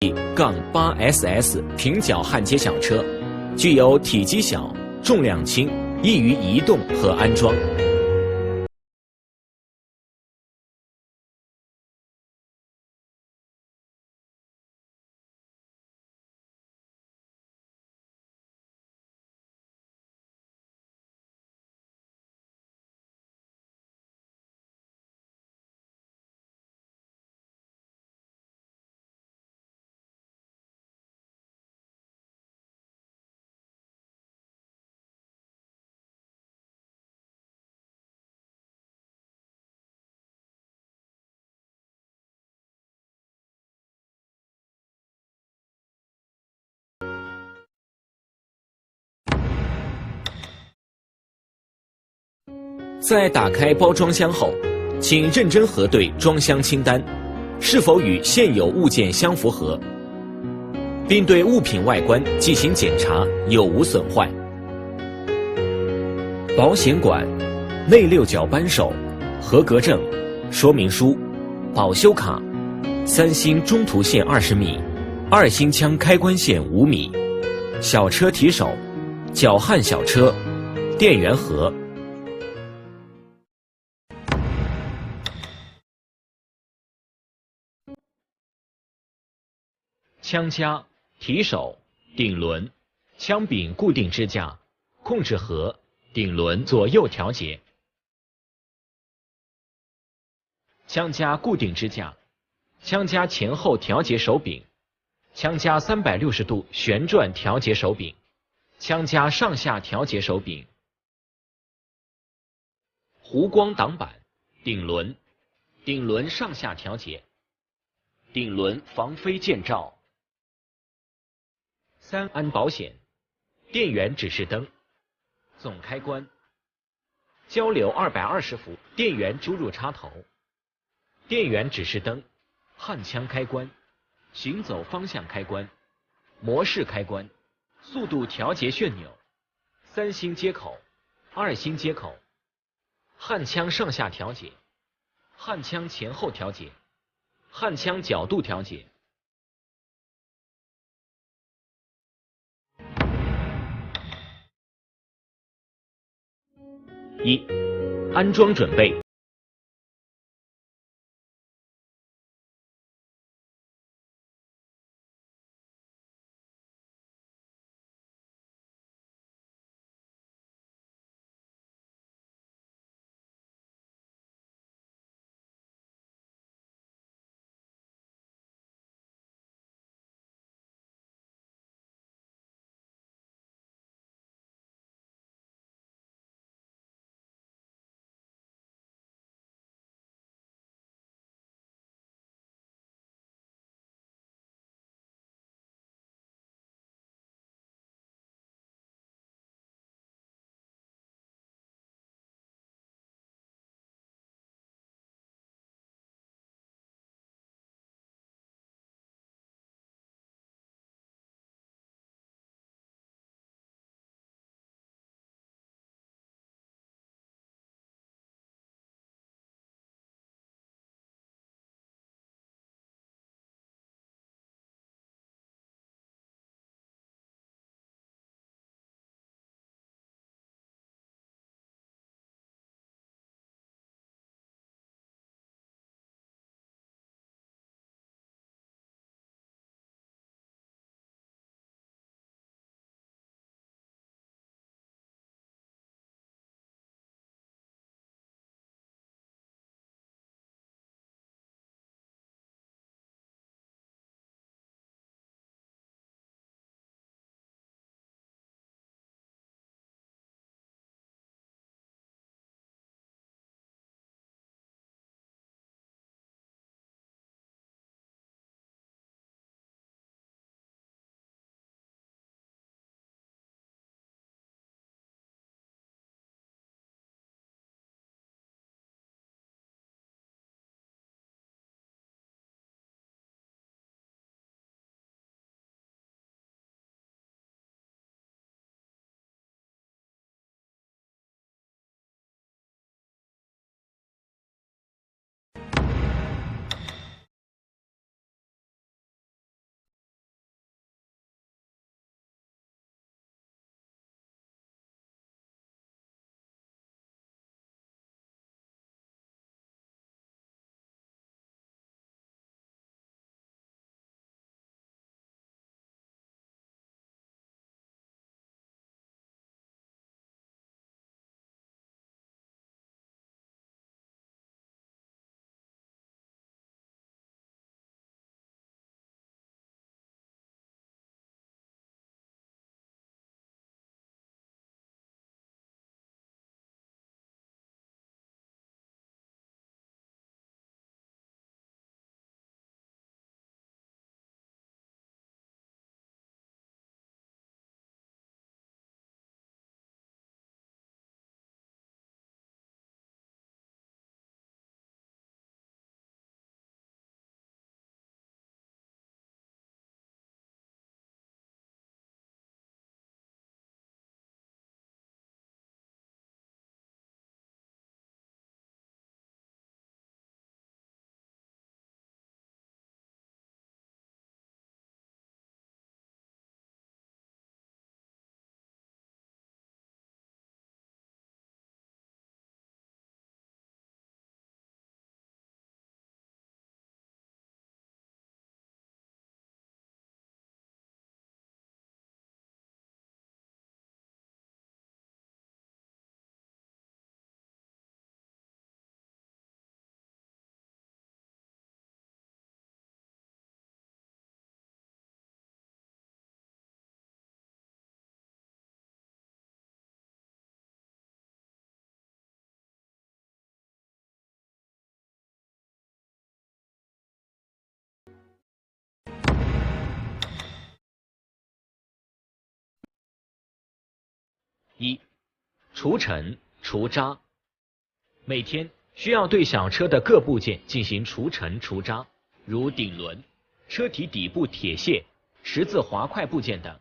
8SS 平角焊接小车，具有体积小、重量轻、易于移动和安装。在打开包装箱后，请认真核对装箱清单，是否与现有物件相符合，并对物品外观进行检查有无损坏。保险管、内六角扳手、合格证、说明书、保修卡、3星中途线20米、2星枪开关线5米、小车提手、脚焊小车、电源盒。枪夹、提手、顶轮、枪柄固定支架、控制盒、顶轮左右调节。枪夹固定支架、枪夹前后调节手柄、枪夹360度旋转调节手柄、枪夹上下调节手柄、弧光挡板、顶轮、顶轮上下调节、顶轮防飞箭罩。3安保险、电源指示灯、总开关、交流220伏电源输入插头、电源指示灯、焊枪开关、行走方向开关、模式开关、速度调节旋钮、3星接口、2星接口、焊枪上下调节、焊枪前后调节、焊枪角度调节。1、安装准备。一、除尘除渣。每天需要对小车的各部件进行除尘除渣，如顶轮、车体底部铁屑、十字滑块部件等。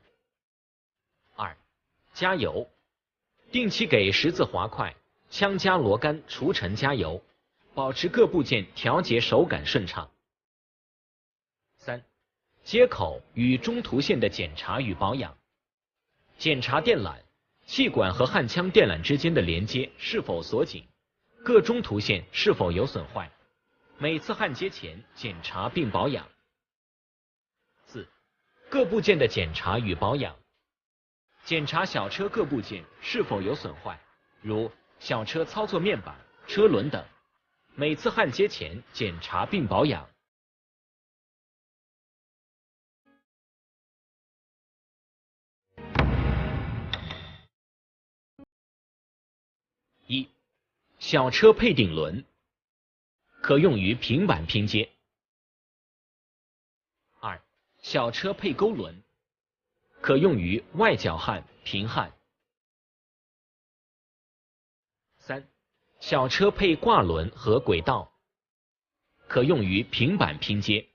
二、加油，定期给十字滑块、枪夹螺杆除尘加油，保持各部件调节手感顺畅。三、接口与中途线的检查与保养，检查电缆、气管和焊枪电缆之间的连接是否锁紧，各中途线是否有损坏，每次焊接前检查并保养。四、各部件的检查与保养，检查小车各部件是否有损坏，如小车操作面板、车轮等，每次焊接前检查并保养。一、小车配顶轮，可用于平板拼接。二、小车配钩轮，可用于外角焊、平焊。三、小车配挂轮和轨道，可用于平板拼接。